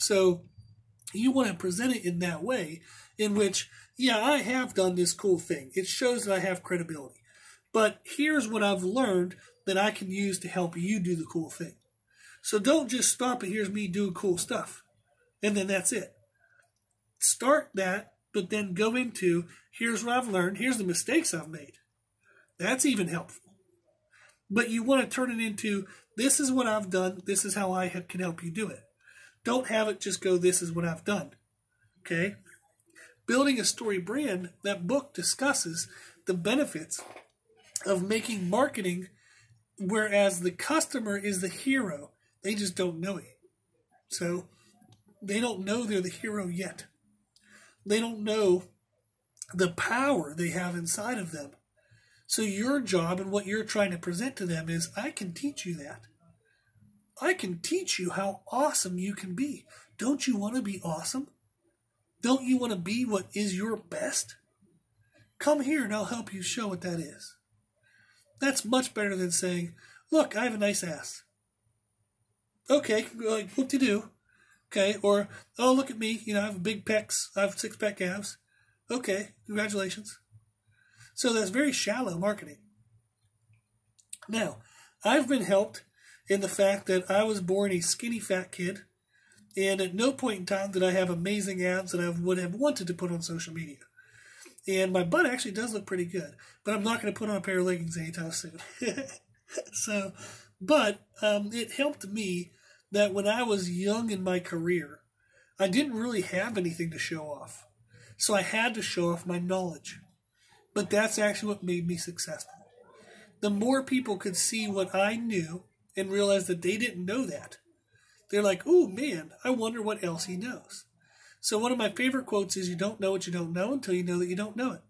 So you want to present it in that way, in which, yeah, I have done this cool thing. It shows that I have credibility. But here's what I've learned that I can use to help you do the cool thing. So don't just stop at here's me doing cool stuff, and then that's it. Start that, but then go into here's what I've learned, here's the mistakes I've made. That's even helpful. But you want to turn it into this is what I've done, this is how I can help you do it. Don't have it just go, this is what I've done. Okay? Building a story brand, that book discusses the benefits of making marketing, whereas the customer is the hero. They just don't know it. So they don't know they're the hero yet. They don't know the power they have inside of them. So your job and what you're trying to present to them is, I can teach you that. I can teach you how awesome you can be. Don't you want to be awesome? Don't you want to be what is your best? Come here and I'll help you show what that is. That's much better than saying, look, I have a nice ass. Okay, like, whoop-de-doo. Okay, or, oh, look at me, I have big pecs, I have six-pack abs. Okay, congratulations. So that's very shallow marketing. Now, I've been helped in the fact that I was born a skinny fat kid, and at no point in time did I have amazing abs that I would have wanted to put on social media. And my butt actually does look pretty good, but I'm not going to put on a pair of leggings anytime soon. So, but it helped me that when I was young in my career, I didn't really have anything to show off. So I had to show off my knowledge. But that's actually what made me successful. The more people could see what I knew and realize that they didn't know that, they're like, oh man, I wonder what else he knows. So one of my favorite quotes is, you don't know what you don't know until you know that you don't know it.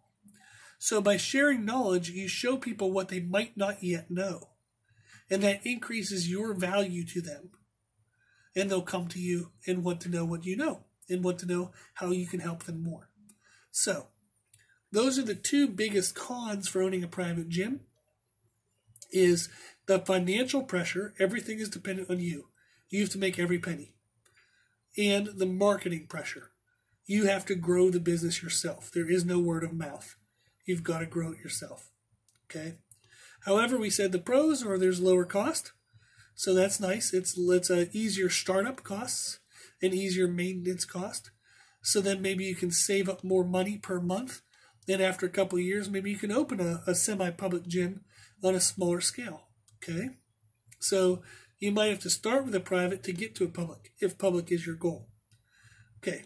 So by sharing knowledge, you show people what they might not yet know. And that increases your value to them. And they'll come to you and want to know what you know and want to know how you can help them more. So those are the two biggest cons for owning a private gym. Is the financial pressure. Everything is dependent on you. You have to make every penny. And the marketing pressure. You have to grow the business yourself. There is no word of mouth. You've got to grow it yourself. Okay. However, we said the pros are there's lower cost. So that's nice. It's easier startup costs and easier maintenance cost. So then maybe you can save up more money per month. Then after a couple of years, maybe you can open a semi-public gym on a smaller scale. Okay? So you might have to start with a private to get to a public, if public is your goal. Okay.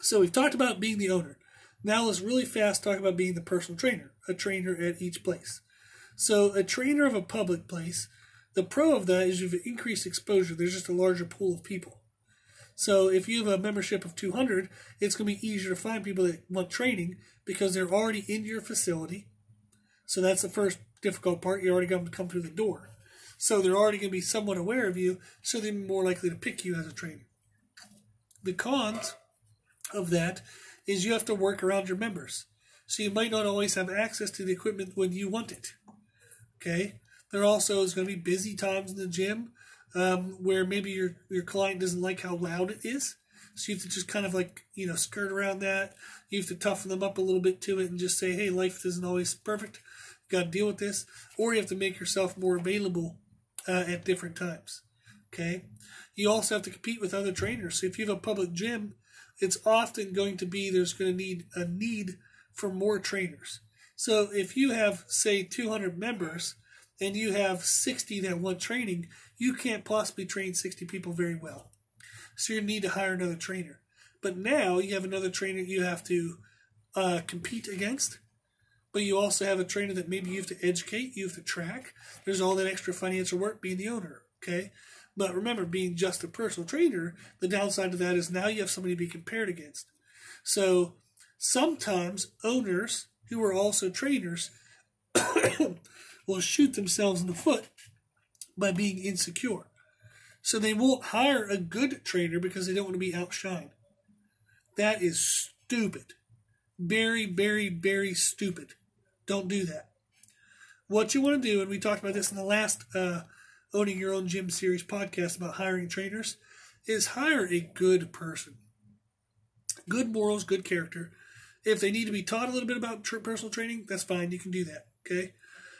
So we've talked about being the owner. Now let's really fast talk about being the personal trainer, a trainer at each place. So a trainer of a public place, the pro of that is you've increased exposure. There's just a larger pool of people. So if you have a membership of 200, it's going to be easier to find people that want training because they're already in your facility. So that's the first difficult part. You're already going to come through the door. So they're already going to be somewhat aware of you, so they're more likely to pick you as a trainer. The cons of that is you have to work around your members. So you might not always have access to the equipment when you want it. Okay? There also is going to be busy times in the gym where maybe your client doesn't like how loud it is. So you have to just kind of skirt around that. You have to toughen them up a little bit to it and just say, hey, life isn't always perfect. You got to deal with this. Or you have to make yourself more available at different times. Okay? You also have to compete with other trainers. So if you have a public gym, it's often going to be there's going to need a need for more trainers. So if you have, say, 200 members and you have 60 that want training, you can't possibly train 60 people very well. So you need to hire another trainer. But now you have another trainer you have to compete against. But you also have a trainer that maybe you have to educate, you have to track. There's all that extra financial work being the owner, okay? But remember, being just a personal trainer, the downside to that is now you have somebody to be compared against. So sometimes owners who are also trainers will shoot themselves in the foot by being insecure. So they won't hire a good trainer because they don't want to be outshined. That is stupid. Very, very, very stupid. Don't do that. What you want to do, and we talked about this in the last Owning Your Own Gym series podcast about hiring trainers, is hire a good person. Good morals, good character. If they need to be taught a little bit about personal training, that's fine. You can do that, okay?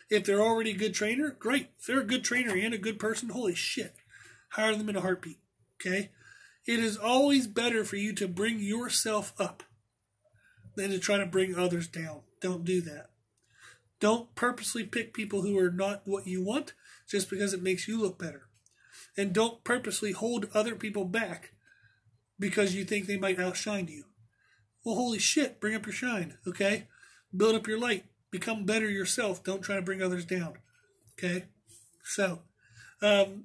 If they're already a good trainer, great. If they're a good trainer and a good person, holy shit. Hire them in a heartbeat, okay? It is always better for you to bring yourself up than to try to bring others down. Don't do that. Don't purposely pick people who are not what you want just because it makes you look better. And don't purposely hold other people back because you think they might outshine you. Well, holy shit, bring up your shine, okay? Build up your light. Become better yourself. Don't try to bring others down, okay? So, and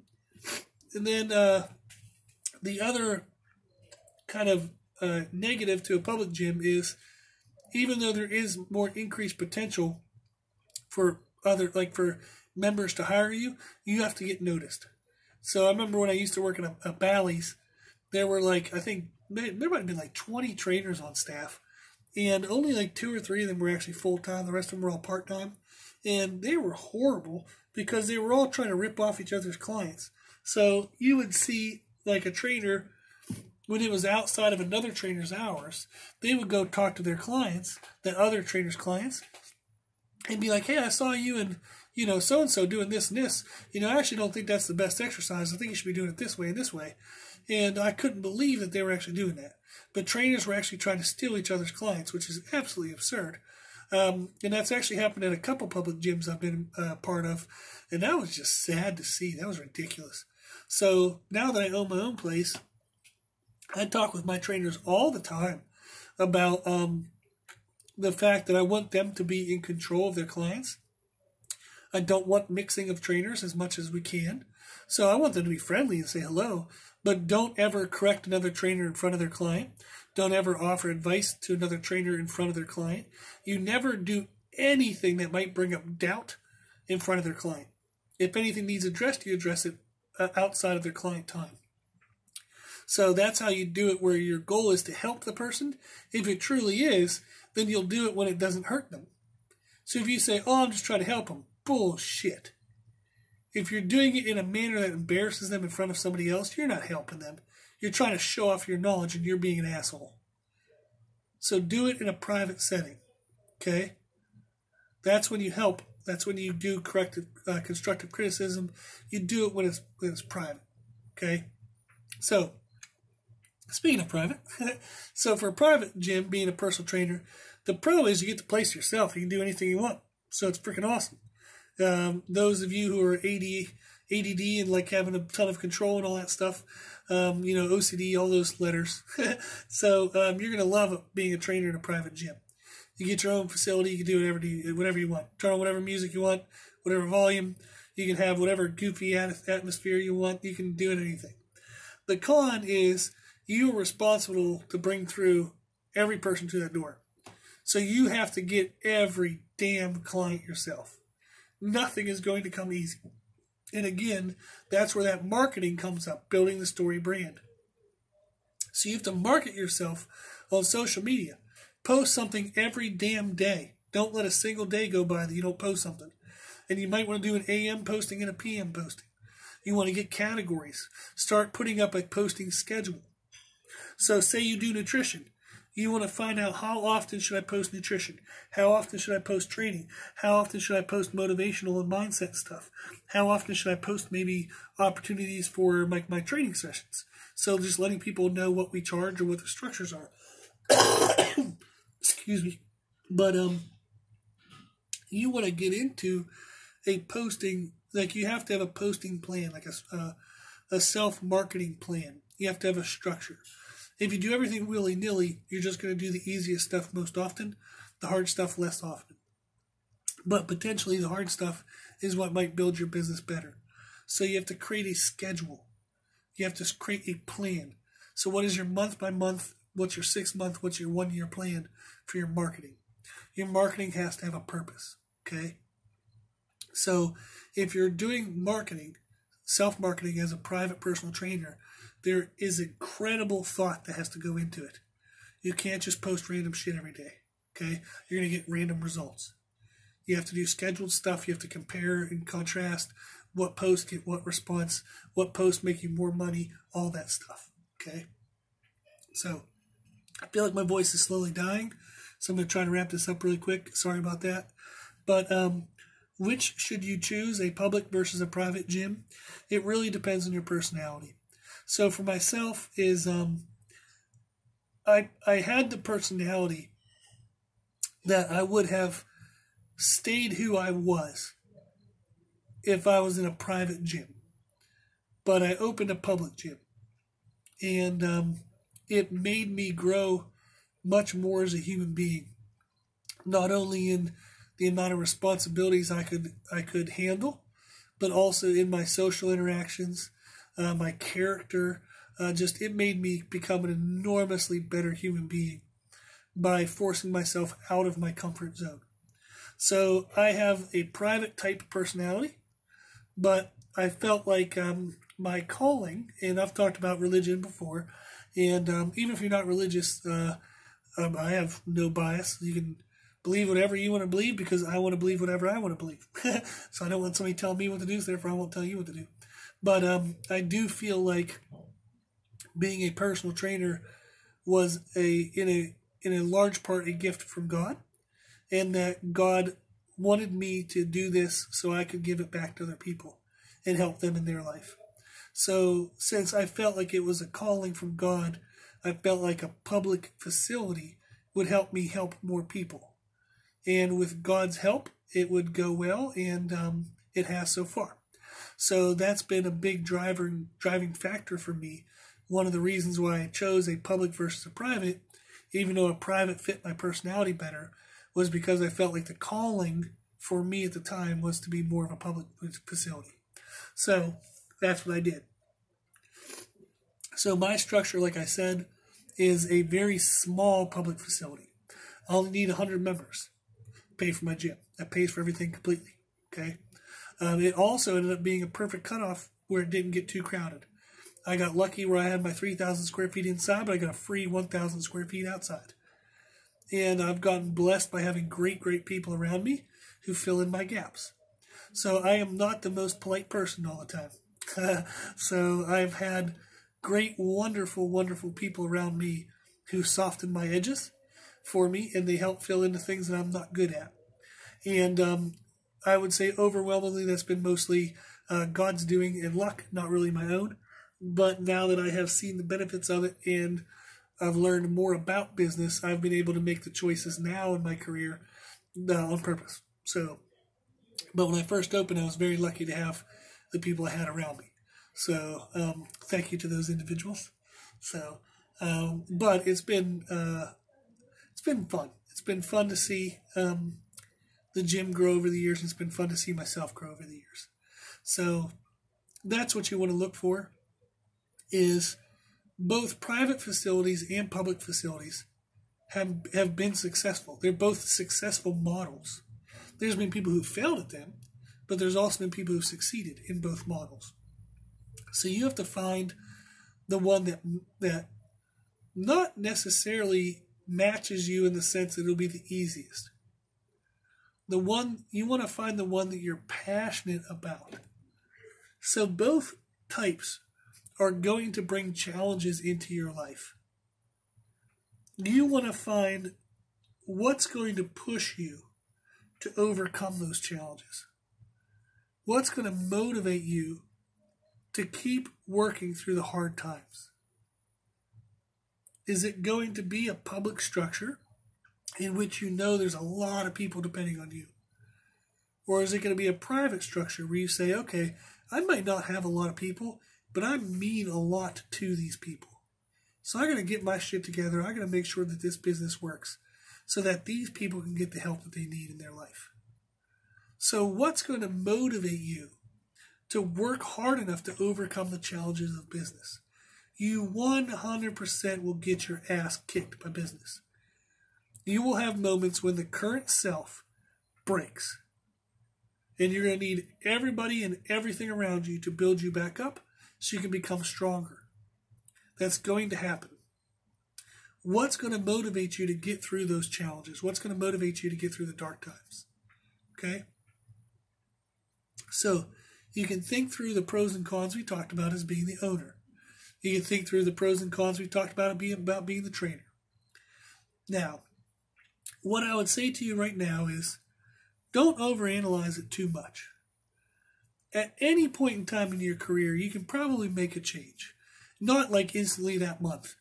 then the other kind of negative to a public gym is, even though there is more increased potential for for members to hire you, you have to get noticed. So I remember when I used to work at a Bally's, there were I think there might have been 20 trainers on staff, and only 2 or 3 of them were actually full-time. The rest of them were all part-time, and they were horrible because they were all trying to rip off each other's clients. So you would see a trainer, when it was outside of another trainer's hours, they would go talk to their clients, that other trainer's clients, and be like, hey, I saw you and, so-and-so doing this and this. I actually don't think that's the best exercise. I think you should be doing it this way and this way. And I couldn't believe that they were actually doing that. But trainers were actually trying to steal each other's clients, which is absolutely absurd. And that's actually happened at a couple public gyms I've been part of. And that was just sad to see. That was ridiculous. So now that I own my own place, I talk with my trainers all the time about the fact that I want them to be in control of their clients. I don't want mixing of trainers as much as we can. So I want them to be friendly and say hello, but don't ever correct another trainer in front of their client. Don't ever offer advice to another trainer in front of their client. You never do anything that might bring up doubt in front of their client. If anything needs addressed, you address it outside of their client time. So that's how you do it, where your goal is to help the person. If it truly is, then you'll do it when it doesn't hurt them. So if you say, oh, I'm just trying to help them, bullshit. If you're doing it in a manner that embarrasses them in front of somebody else, you're not helping them. You're trying to show off your knowledge and you're being an asshole. So do it in a private setting, okay? That's when you help. That's when you do constructive criticism. You do it when it's private, okay? So, speaking of private, so for a private gym, being a personal trainer, the pro is you get to place yourself. You can do anything you want. So it's freaking awesome. Those of you who are ADD and having a ton of control and all that stuff, OCD, all those letters. So you're going to love being a trainer in a private gym. You get your own facility. You can do whatever you want. Turn on whatever music you want, whatever volume. You can have whatever goofy atmosphere you want. You can do anything. The con is you are responsible to bring through every person to that door. So you have to get every damn client yourself. Nothing is going to come easy. And again, that's where that marketing comes up, building the story brand. So you have to market yourself on social media. Post something every damn day. Don't let a single day go by that you don't post something. And you might want to do an AM posting and a PM posting. You want to get categories. Start putting up a posting schedule. So say you do nutrition. You want to find out, how often should I post nutrition? How often should I post training? How often should I post motivational and mindset stuff? How often should I post maybe opportunities for my training sessions? So just letting people know what we charge or what the structures are. Excuse me. But you want to get into a posting, you have to have a posting plan, a self-marketing plan. You have to have a structure. If you do everything willy-nilly, you're just going to do the easiest stuff most often, the hard stuff less often. But potentially the hard stuff is what might build your business better. So you have to create a schedule. You have to create a plan. So what is your month by month, what's your 6 month, what's your 1 year plan for your marketing? Your marketing has to have a purpose, okay? So if you're doing marketing, self-marketing as a private personal trainer, there is incredible thought that has to go into it. You can't just post random shit every day, okay? You're going to get random results. You have to do scheduled stuff. You have to compare and contrast what posts get what response, what posts make you more money, all that stuff, Okay? So, I feel like my voice is slowly dying, so I'm going to try to wrap this up really quick. Sorry about that. But which should you choose, a public versus a private gym? It really depends on your personality. So for myself is I had the personality that I would have stayed who I was if I was in a private gym. But I opened a public gym. And it made me grow much more as a human being. Not only in the amount of responsibilities I could handle, but also in my social interactions, my character. Just it made me become an enormously better human being by forcing myself out of my comfort zone. So I have a private type personality, but I felt like my calling, and I've talked about religion before, and even if you're not religious, I have no bias. You can believe whatever you want to believe because I want to believe whatever I want to believe. So I don't want somebody telling me what to do, so therefore I won't tell you what to do. But I do feel like being a personal trainer was in a large part a gift from God, and that God wanted me to do this so I could give it back to other people and help them in their life. So since I felt like it was a calling from God, I felt like a public facility would help me help more people. And with God's help, it would go well, and it has so far. So that's been a big driving factor for me. One of the reasons why I chose a public versus a private, even though a private fit my personality better, was because I felt like the calling for me at the time was to be more of a public facility. So that's what I did. So my structure, like I said, is a very small public facility. I only need 100 members. Pay for my gym. That pays for everything completely. Okay. It also ended up being a perfect cutoff where it didn't get too crowded. I got lucky where I had my 3,000 square feet inside, but I got a free 1,000 square feet outside. And I've gotten blessed by having great people around me who fill in my gaps. So I am not the most polite person all the time. So I've had great, wonderful people around me who soften my edges for me, and they help fill in the things that I'm not good at. And I would say overwhelmingly that's been mostly God's doing and luck, not really my own. But now that I have seen the benefits of it and I've learned more about business, I've been able to make the choices now in my career on purpose. So, but when I first opened, I was very lucky to have the people I had around me. So thank you to those individuals. So, but it's been fun. It's been fun to see the gym grow over the years. It's been fun to see myself grow over the years. So that's what you want to look for, is both private facilities and public facilities have been successful. They're both successful models. There's been people who failed at them, but there's also been people who succeeded in both models. So you have to find the one that not necessarily matches you in the sense that it'll be the easiest. The one you want to find, the one that you're passionate about. So both types are going to bring challenges into your life. You want to find what's going to push you to overcome those challenges. What's going to motivate you to keep working through the hard times? Is it going to be a public structure in which you know there's a lot of people depending on you? Or is it going to be a private structure where you say, okay, I might not have a lot of people, but I mean a lot to these people. So I got to get my shit together. I got to make sure that this business works so that these people can get the help that they need in their life. So what's going to motivate you to work hard enough to overcome the challenges of business? You 100% will get your ass kicked by business. You will have moments when the current self breaks. And you're going to need everybody and everything around you to build you back up so you can become stronger. That's going to happen. What's going to motivate you to get through those challenges? What's going to motivate you to get through the dark times? Okay? So you can think through the pros and cons we talked about as being the owner. You can think through the pros and cons we talked about being the trainer. Now, what I would say to you right now is don't overanalyze it too much. At any point in time in your career, you can probably make a change. Not like instantly that month.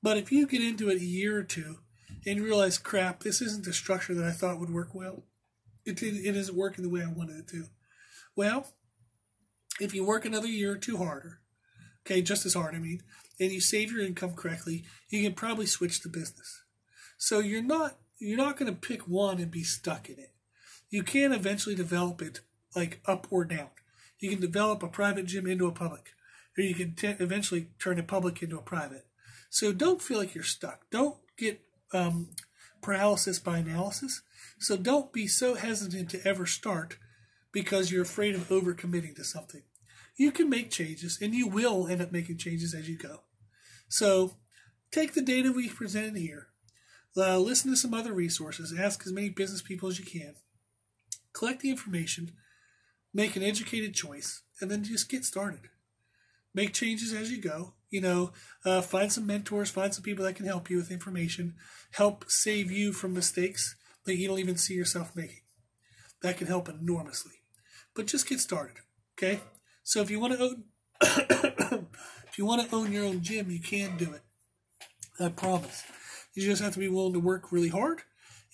But if you get into it a year or two and realize, crap, this isn't the structure that I thought would work well. It isn't working the way I wanted it to. Well, if you work another year or two harder, okay, just as hard, I mean, and you save your income correctly, you can probably switch the business. So you're not going to pick one and be stuck in it. You can eventually develop it like up or down. You can develop a private gym into a public, or you can eventually turn a public into a private. So don't feel like you're stuck. Don't get paralysis by analysis. So don't be so hesitant to ever start because you're afraid of overcommitting to something. You can make changes, and you will end up making changes as you go. So take the data we've presented here. Listen to some other resources. Ask as many business people as you can. Collect the information. Make an educated choice, and then just get started. Make changes as you go. Find some mentors, find some people that can help you with information, help save you from mistakes that you don't even see yourself making. That can help enormously. But just get started, okay? So if you want to own, your own gym, you can do it. I promise. You just have to be willing to work really hard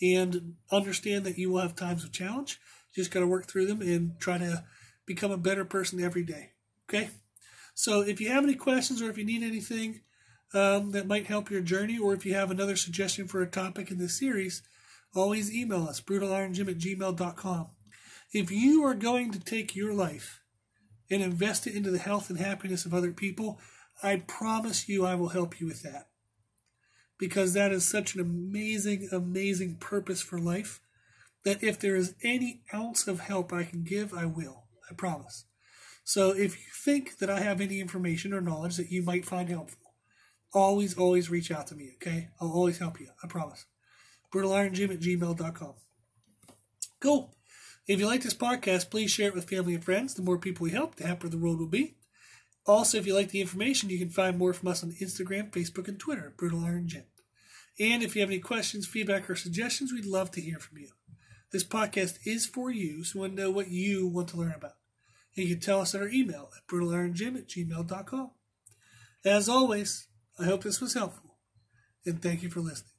and understand that you will have times of challenge. You just got to work through them and try to become a better person every day, okay? So if you have any questions or if you need anything that might help your journey, or if you have another suggestion for a topic in this series, always email us, brutalirongym@gmail.com. If you are going to take your life and invest it into the health and happiness of other people, I promise you I will help you with that. Because that is such an amazing, amazing purpose for life that if there is any ounce of help I can give, I will. I promise. So if you think that I have any information or knowledge that you might find helpful, always reach out to me, okay? I'll always help you. I promise. brutalirongym@gmail.com. Cool. If you like this podcast, please share it with family and friends. The more people we help, the happier the world will be. Also, if you like the information, you can find more from us on Instagram, Facebook, and Twitter at Brutal Iron Gym. And if you have any questions, feedback, or suggestions, we'd love to hear from you. This podcast is for you, so we want to know what you want to learn about. And you can tell us at our email at brutalirongym@gmail.com. As always, I hope this was helpful, and thank you for listening.